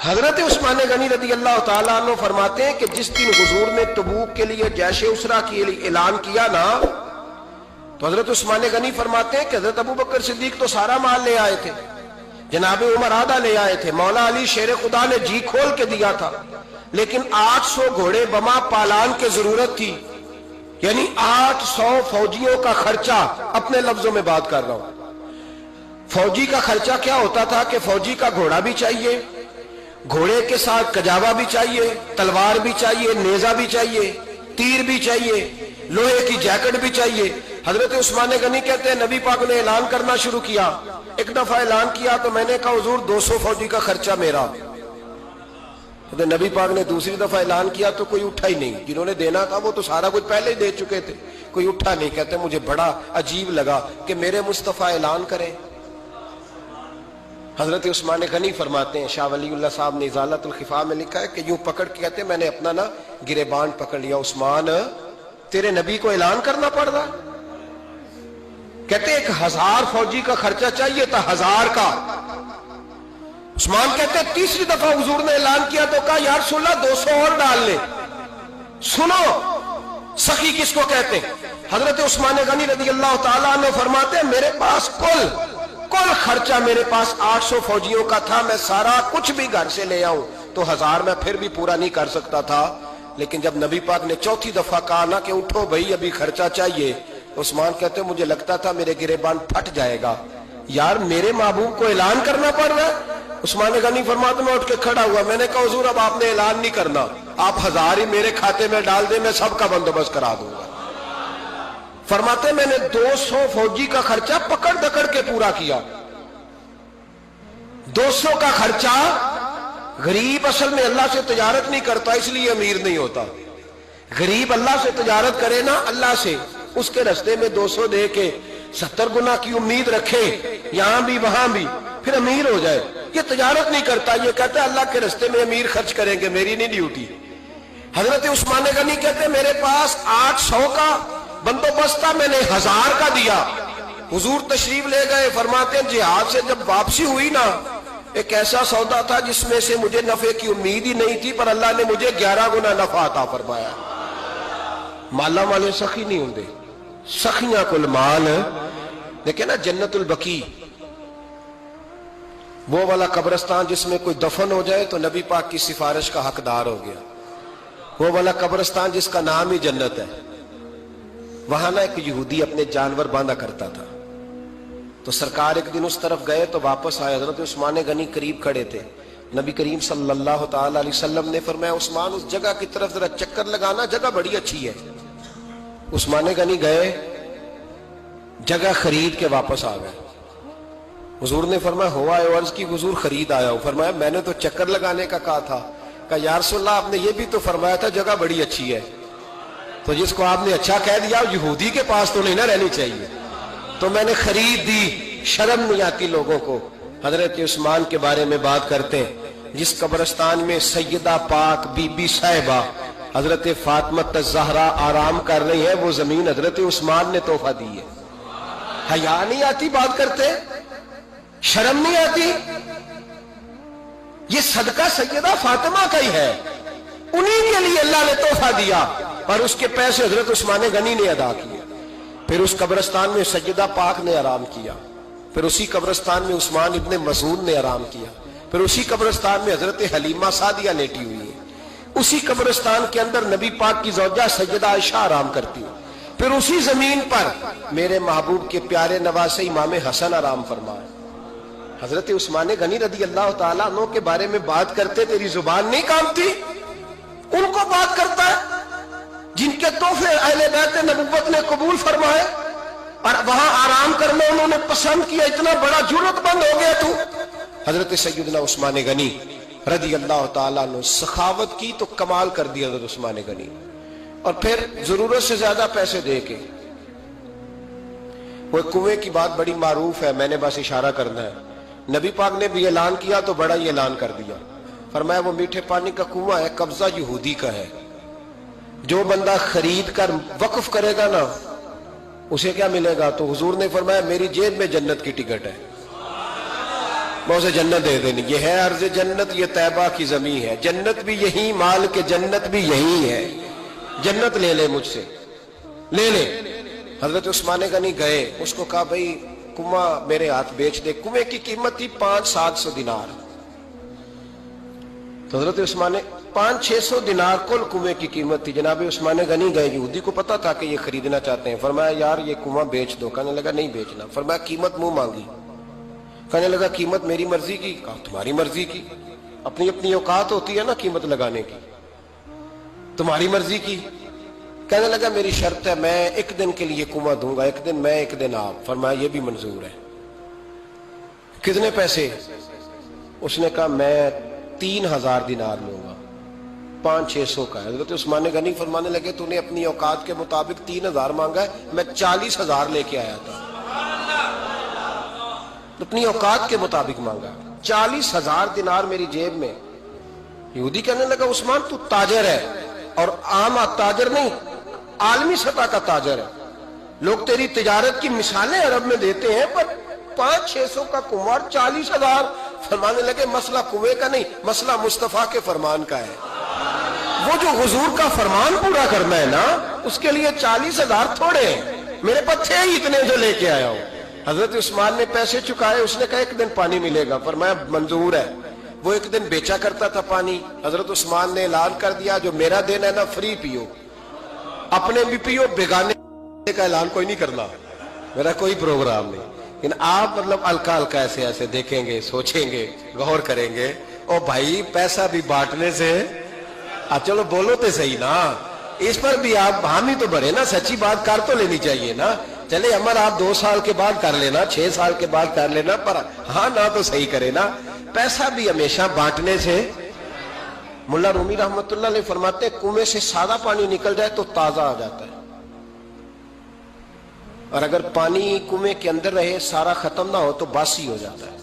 حضرت عثمان غنی رضی اللہ تعالیٰ عنہ فرماتے ہیں کہ جس دن حضور نے تبوک کے لیے جیش اسرا کے لیے اعلان کیا نا، تو حضرت عثمان غنی فرماتے ہیں کہ حضرت ابو بکر صدیق تو سارا مال لے آئے تھے، جناب عمر آدھا لے آئے تھے، مولا علی شیر خدا نے جی کھول کے دیا تھا، لیکن 800 گھوڑے بما پالان کی ضرورت تھی، یعنی 800 فوجیوں کا خرچہ، اپنے لفظوں میں بات کر رہا ہوں۔ فوجی کا خرچہ کیا ہوتا تھا کہ فوجی کا گھوڑا بھی چاہیے، گھوڑے کے ساتھ کجاوا بھی چاہیے، تلوار بھی چاہیے، نیزہ بھی چاہیے، تیر بھی چاہیے، لوہے کی جیکٹ بھی چاہیے۔ حضرت عثمان غنی کہتے ہیں نبی پاک نے اعلان کرنا شروع کیا، ایک دفعہ اعلان کیا تو میں نے کہا حضور 200 فوجی کا خرچہ میرا۔ نبی پاک نے دوسری دفعہ اعلان کیا تو کوئی اٹھا ہی نہیں، جنہوں نے دینا تھا وہ تو سارا کچھ پہلے ہی دے چکے تھے، کوئی اٹھا نہیں۔ کہتے ہیں مجھے بڑا عجیب لگا کہ میرے مصطفیٰ اعلان کریں۔ حضرت عثمان غنی فرماتے ہیں، شاہ ولی اللہ صاحب نے ازالت الخفا میں لکھا ہے کہ یوں پکڑ کے کہتے ہیں میں نے اپنا نا گریبان پکڑ لیا، عثمان تیرے نبی کو اعلان کرنا پڑ رہا۔ کہتے 1000 فوجی کا خرچہ چاہیے تھا، 1000 کا۔ عثمان کہتے تیسری دفعہ حضور نے اعلان کیا تو کہا یا رسول اللہ 200 اور ڈال لے۔ سنو سخی کس کو کہتے ہیں؟ حضرت عثمان غنی رضی اللہ تعالیٰ عنہ فرماتے ہیں میرے پاس کل خرچہ میرے پاس 800 فوجیوں کا تھا، میں سارا کچھ بھی گھر سے لے آؤں تو 1000 میں پھر بھی پورا نہیں کر سکتا تھا، لیکن جب نبی پاک نے چوتھی دفعہ کہا نا کہ اٹھو بھائی ابھی خرچہ چاہیے، عثمان کہتے مجھے لگتا تھا میرے گریبان پھٹ جائے گا، یار میرے محبوب کو اعلان کرنا پڑ رہا ہے۔ عثمان غنی فرماتے میں اٹھ کے کھڑا ہوا، میں نے کہا حضور اب آپ نے اعلان نہیں کرنا، آپ 1000 ہی میرے کھاتے میں ڈال دیں، میں سب کا بندوبست کرا دوں گا۔ فرماتے میں نے 200 فوجی کا خرچہ پکڑ دکڑ کے پورا کیا۔ 200 کا خرچہ، غریب اصل میں اللہ سے تجارت نہیں کرتا اس لیے امیر نہیں ہوتا، غریب اللہ سے تجارت کرے نا، اللہ سے اس کے رستے میں 200 دے کے 70 گنا کی امید رکھے یہاں بھی وہاں بھی، پھر امیر ہو جائے۔ یہ تجارت نہیں کرتا، یہ کہتا ہے اللہ کے رستے میں امیر خرچ کریں گے، میری نہیں ڈیوٹی۔ حضرت عثمان غنی کہتے ہیں میرے پاس 800 کا بندوبست تھا، میں نے 1000 کا دیا۔ حضور تشریف لے گئے، فرماتے ہیں جہاد سے جب واپسی ہوئی نا، ایک ایسا سودا تھا جس میں سے مجھے نفع کی امید ہی نہیں تھی، پر اللہ نے مجھے 11 گنا نفع عطا فرمایا۔ مالا مالے سخی نہیں ہوندے، سخیاں کل مال۔ لیکن نا جنت البقیع وہ والا قبرستان جس میں کوئی دفن ہو جائے تو نبی پاک کی سفارش کا حقدار ہو گیا، وہ والا قبرستان جس کا نام ہی جنت ہے۔ وہاں نا ایک یہودی اپنے جانور باندھا کرتا تھا، تو سرکار ایک دن اس طرف گئے تو واپس آئے، حضرت عثمان غنی قریب کھڑے تھے، نبی کریم صلی اللہ تعالی علیہ وسلم نے فرمایا عثمان اس جگہ کی طرف ذرا چکر لگانا، جگہ بڑی اچھی ہے۔ عثمان غنی گئے، جگہ خرید کے واپس آ گئے۔ حضور نے فرمایا ہوا ہے؟ عرض کی حضور خرید آیا ہوں۔ فرمایا میں نے تو چکر لگانے کا کہا تھا۔ کہا یا رسول اللہ آپ نے یہ بھی تو فرمایا تھا جگہ بڑی اچھی ہے، تو جس کو آپ نے اچھا کہہ دیا یہودی کے پاس تو نہیں نہ رہنی چاہیے، تو میں نے خرید دی۔ شرم نہیں آتی لوگوں کو۔ حضرت عثمان کے بارے میں بات کرتے ہیں، جس قبرستان میں سیدہ پاک بی بی صاحبہ حضرت فاطمہ الزہرا آرام کر رہی ہے، وہ زمین حضرت عثمان نے تحفہ دی ہے۔ حیا نہیں آتی بات کرتے؟ شرم نہیں آتی؟ یہ صدقہ سیدہ فاطمہ کا ہی ہے، انہی کے لیے اللہ نے تحفہ دیا، اور اس کے پیسے حضرت عثمان غنی نے ادا کیے۔ پھر اس قبرستان میں سیدہ پاک نے آرام کیا، پھر اسی قبرستان میں عثمان ابن مسعود نے آرام کیا، پھر اسی قبرستان میں حضرت حلیمہ سعدیہ لیٹی ہوئی ہے، اسی قبرستان کے اندر نبی پاک کی زوجہ سیدہ عائشہ آرام کرتی ہے، پھر اسی زمین پر میرے محبوب کے پیارے نواسے امام حسن آرام فرمائے۔ حضرت عثمان غنی رضی اللہ تعالیٰ عنہ کے بارے میں بات کرتے تیری زبان نہیں کانپتی؟ ان کو بات کرتا ہے جن کے تحفے اہل بیت نبوت نے قبول فرمائے اور وہاں آرام کرنا انہوں نے پسند کیا، اتنا بڑا جرأت مند ہو گیا تو۔ حضرت سیدنا عثمان غنی رضی اللہ تعالیٰ عنہ سخاوت کی تو کمال کر دیا حضرت عثمان غنی، اور پھر ضرورت سے زیادہ پیسے دے کے۔ وہ کنویں کی بات بڑی معروف ہے، میں نے بس اشارہ کرنا ہے، نبی پاک نے بھی اعلان کیا تو بڑا ہی اعلان کر دیا، فرمایا وہ میٹھے پانی کا کنواں ہے، قبضہ یہودی کا ہے، جو بندہ خرید کر وقف کرے گا نا اسے کیا ملے گا؟ تو حضور نے فرمایا میری جیب میں جنت کی ٹکٹ ہے۔ میں اسے جنت دے دینی. یہ ہے عرض جنت, یہ طیبہ کی زمین ہے. جنت بھی یہی, مال کے جنت بھی یہی ہے. جنت لے لے مجھ سے, لے لے. حضرت عثمان غنی گئے, اس کو کہا بھائی کنواں میرے ہاتھ بیچ دے. کنویں کی قیمت تھی 500-700 دینار. تو حضرت عثمان 500-600 دینار کل کنویں کی قیمت تھی. جناب عثمان غنی گئے, یہودی کو پتا تھا کہ یہ خریدنا چاہتے ہیں. فرمایا یار یہ کنواں بیچ دو. کہنے لگا نہیں بیچنا. فرمایا قیمت منہ مانگی. کہنے لگا قیمت میری مرضی کی. کہا تمہاری مرضی کی, اپنی اپنی اوقات ہوتی ہے نا قیمت لگانے کی. تمہاری مرضی کی. کہنے لگا میری شرط ہے, میں ایک دن کے لیے کنواں دوں گا, ایک دن میں ایک دن آپ. فرمایا یہ بھی منظور ہے. کتنے پیسے؟ اس نے کہا میں 3000 دینار لوں گا, 500-600 کا ہے. حضرت عثمان غنی فرمانے لگے تو نے اپنی اوقات کے مطابق 3000 مانگا ہے, میں 40,000 لے کے آیا تھا. اپنی اوقات کے مطابق مانگا. 40,000 دینار میری جیب میں. یہودی کہنے لگا عثمان تو تاجر ہے, اور عام تاجر نہیں, عالمی سطح کا تاجر ہے. لوگ تیری تجارت کی مثالیں عرب میں دیتے ہیں, پر 500-600 کا کنواں 40,000. فرمانے لگے مسئلہ کنویں کا نہیں, مسئلہ مصطفیٰ کے فرمان کا ہے. وہ جو حضور کا فرمان پورا کرنا ہے نا, اس کے لیے 40,000 تھوڑے ہیں. میرے پاس تھے ہی اتنے جو لے کے آیا ہوں. حضرت عثمان نے پیسے چکائے. اس نے کہا ایک دن پانی ملے گا. فرمایا منظور ہے. وہ ایک دن بیچا کرتا تھا پانی. حضرت عثمان نے اعلان کر دیا جو میرا دین ہے نا فری پیو, اپنے بھی پیو, بیگانے کا اعلان کوئی نہیں کرنا, میرا کوئی پروگرام نہیں. لیکن آپ مطلب ہلکا ہلکا ایسے ایسے دیکھیں گے, سوچیں گے, غور کریں گے. او بھائی پیسہ بھی بانٹنے سے, چلو بولو تو صحیح نا, اس پر بھی آپ حامی تو بڑھے نا, سچی بات کر تو لینی چاہیے نا. چلے عمر آپ 2 سال کے بعد کر لینا, 6 سال کے بعد کر لینا, پر ہاں نہ تو صحیح کرے نا. پیسہ بھی ہمیشہ بانٹنے سے. ملا رومی رحمت اللہ علیہ فرماتے ہیں کنویں سے سادہ پانی نکل جائے تو تازہ آ جاتا ہے, اور اگر پانی کنویں کے اندر رہے سارا ختم نہ ہو تو باسی ہو جاتا ہے.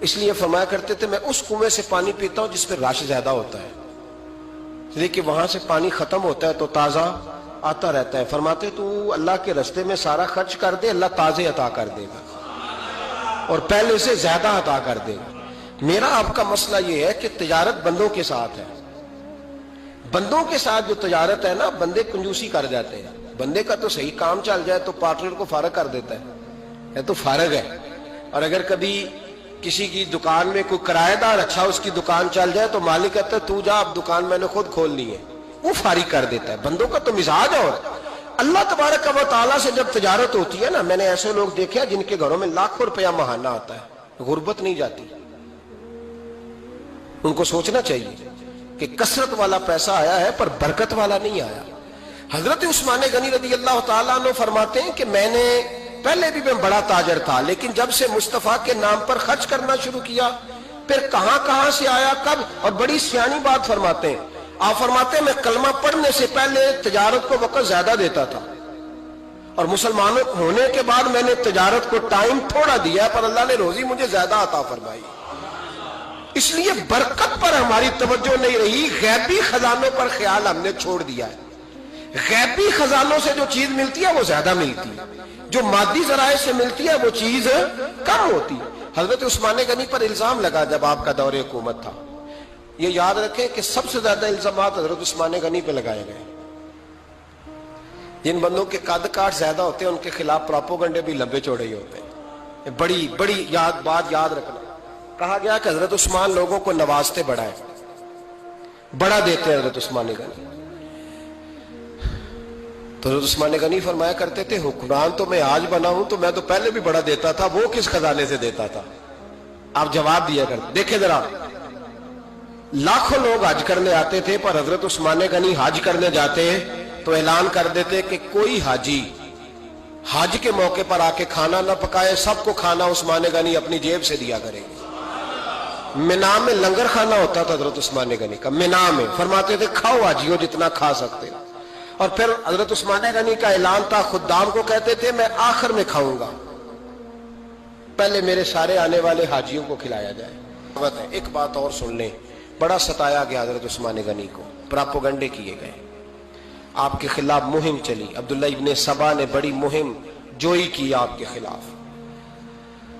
اس لیے فرمایا کرتے تھے میں اس کنویں سے پانی پیتا ہوں جس پہ رش زیادہ ہوتا ہے, لیکن وہاں سے پانی ختم ہوتا ہے تو تازہ آتا رہتا ہے. فرماتے تو اللہ کے رستے میں سارا خرچ کر دے, اللہ تازے عطا کر دے گا, اور پہلے سے زیادہ عطا کر دے گا. میرا آپ کا مسئلہ یہ ہے کہ تجارت بندوں کے ساتھ ہے. بندوں کے ساتھ جو تجارت ہے نا, بندے کنجوسی کر جاتے ہیں. بندے کا تو صحیح کام چل جائے تو پارٹنر کو فارغ کر دیتا ہے, تو فارغ ہے. اور اگر کبھی کسی کی دکان میں کوئی کرایہ دار اچھا اس کی دکان چل جائے تو مالک کہتا ہے تو جا, اب دکان میں نے خود کھول لی ہے, وہ فارغ کر دیتا ہے. بندوں کا تو مزاج. اور اللہ تبارک و تعالیٰ سے جب تجارت ہوتی ہے نا, میں نے ایسے لوگ دیکھے جن کے گھروں میں لاکھوں روپیہ ماہانہ آتا ہے, غربت نہیں جاتی. ان کو سوچنا چاہیے کہ کثرت والا پیسہ آیا ہے پر برکت والا نہیں آیا. حضرت عثمان غنی رضی اللہ تعالیٰ عنہ فرماتے ہیں کہ میں نے پہلے بھی میں بڑا تاجر تھا, لیکن جب سے مصطفیٰ کے نام پر خرچ کرنا شروع کیا, پھر کہاں کہاں سے آیا کب. اور بڑی سیانی بات فرماتے ہیں. آپ فرماتے ہیں میں کلمہ پڑھنے سے پہلے تجارت کو وقت زیادہ دیتا تھا, اور مسلمان ہونے کے بعد میں نے تجارت کو ٹائم تھوڑا دیا, پر اللہ نے روزی مجھے زیادہ عطا فرمائی. اس لیے برکت پر ہماری توجہ نہیں رہی, غیبی خزانوں پر خیال ہم نے چھوڑ دیا ہے. غیبی خزانوں سے جو چیز ملتی ہے وہ زیادہ ملتی ہے, جو مادی ذرائع سے ملتی ہے وہ چیز کم ہوتی ہے. حضرت عثمان غنی پر الزام لگا جب آپ کا دور حکومت تھا. یہ یاد رکھیں کہ سب سے زیادہ الزامات حضرت عثمان غنی پہ لگائے گئے. جن بندوں کے قد کاٹ زیادہ ہوتے ہیں ان کے خلاف پراپوگنڈے بھی لمبے چوڑے ہی ہوتے ہیں. بڑی بڑی بات یاد رکھنا. کہا گیا کہ حضرت عثمان لوگوں کو نوازتے بڑا ہے, بڑا دیتے ہیں حضرت عثمان غنی. تو حضرت عثمان غنی فرمایا کرتے تھے حکمران تو میں آج بنا ہوں, تو میں تو پہلے بھی بڑا دیتا تھا, وہ کس خزانے سے دیتا تھا. آپ جواب دیا کرتے. دیکھیں ذرا, لاکھوں لوگ حج کرنے آتے تھے, پر حضرت عثمان غنی حج کرنے جاتے تو اعلان کر دیتے کہ کوئی حاجی حج کے موقع پر آ کے کھانا نہ پکائے, سب کو کھانا عثمان غنی اپنی جیب سے دیا کریں گے. مینا میں لنگر کھانا ہوتا تھا حضرت عثمان غنی کا, مینا میں. فرماتے تھے کھاؤ حاجیوں جتنا کھا سکتے. اور پھر حضرت عثمان غنی کا اعلان تھا, خدام کو کہتے تھے میں آخر میں کھاؤں گا, پہلے میرے سارے آنے والے حاجیوں کو کھلایا جائے. ایک بات اور سن لیں, بڑا ستایا گیا حضرت عثمان غنی کو, پراپوگنڈے کیے گئے, آپ کے خلاف مہم چلی. عبداللہ ابن سبا نے بڑی مہم جوئی کی آپ کے خلاف.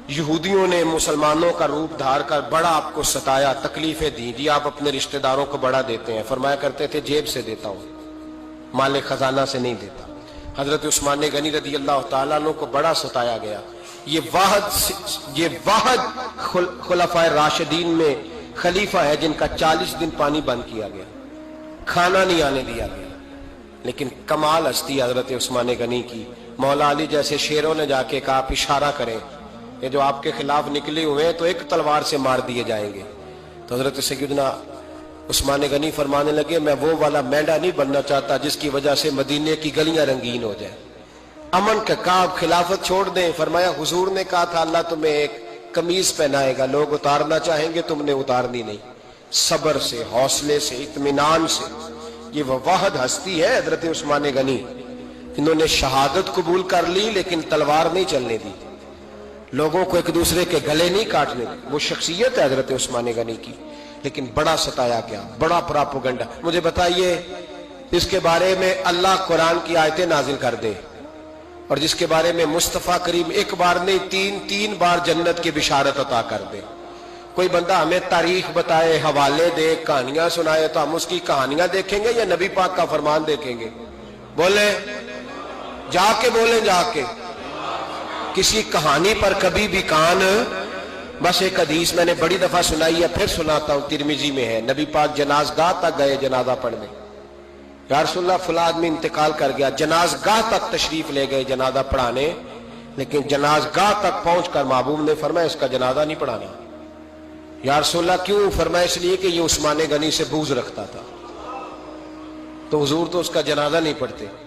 یہودیوں نے مسلمانوں کا روپ دھار کر بڑا آپ کو ستایا، تکلیفیں دی، جی آپ اپنے رشتہ داروں کو بڑا دیتے ہیں، فرمایا کرتے تھے جیب سے دیتا ہوں، مال خزانہ سے نہیں دیتا۔ حضرت عثمان غنی رضی اللہ تعالیٰ عنہ کو بڑا ستایا گیا۔ یہ واحد خلفائے راشدین میں خلیفہ ہے جن کا 40 دن پانی بند کیا گیا، کھانا نہیں آنے دیا گیا۔ لیکن کمال ہستی حضرت عثمان غنی کی، مولا علی جیسے شیروں نے جا کے کہا آپ اشارہ کریں، یہ جو آپ کے خلاف نکلے ہوئے ہیں تو ایک تلوار سے مار دیے جائیں گے۔ تو حضرت سیدنا عثمان غنی فرمانے لگے میں وہ والا مینڈا نہیں بننا چاہتا جس کی وجہ سے مدینے کی گلیاں رنگین ہو جائیں، امن کا کعب خلافت چھوڑ دیں۔ فرمایا حضور نے کہا تھا اللہ تمہیں ایک قمیض پہنائے گا، لوگ اتارنا چاہیں گے تم نے اتارنی نہیں، صبر سے، حوصلے سے، اطمینان سے۔ یہ وہ واحد ہستی ہے حضرت عثمان غنی، انہوں نے شہادت قبول کر لی لیکن تلوار نہیں چلنے دی، لوگوں کو ایک دوسرے کے گلے نہیں کاٹنے دی۔ وہ شخصیت ہے حضرت عثمان غنی کی، لیکن بڑا ستایا گیا، بڑا پراپوگنڈا۔ مجھے بتائیے اس کے بارے میں اللہ قرآن کی آیتیں نازل کر دے اور جس کے بارے میں مصطفیٰ کریم ایک بار نہیں تین بار جنت کی بشارت عطا کر دے، کوئی بندہ ہمیں تاریخ بتائے، حوالے دے، کہانیاں سنائے تو ہم اس کی کہانیاں دیکھیں گے یا نبی پاک کا فرمان دیکھیں گے؟ بولیں، جا کے بولیں، جا کے۔ کسی کہانی پر کبھی بھی کان، بس ایک حدیث میں نے بڑی دفعہ سنائی ہے، پھر سناتا ہوں، ترمذی میں ہے، نبی پاک جنازگاہ تک گئے جنازہ پڑھنے، یا رسول اللہ فلاں آدمی انتقال کر گیا، جنازگاہ تک تشریف لے گئے جنازہ پڑھانے، لیکن جنازگاہ تک پہنچ کر محبوب نے فرمایا اس کا جنازہ نہیں پڑھانا۔ یا رسول اللہ کیوں؟ فرمایا اس لیے کہ یہ عثمان غنی سے بغض رکھتا تھا، تو حضور تو اس کا جنازہ نہیں پڑھتے۔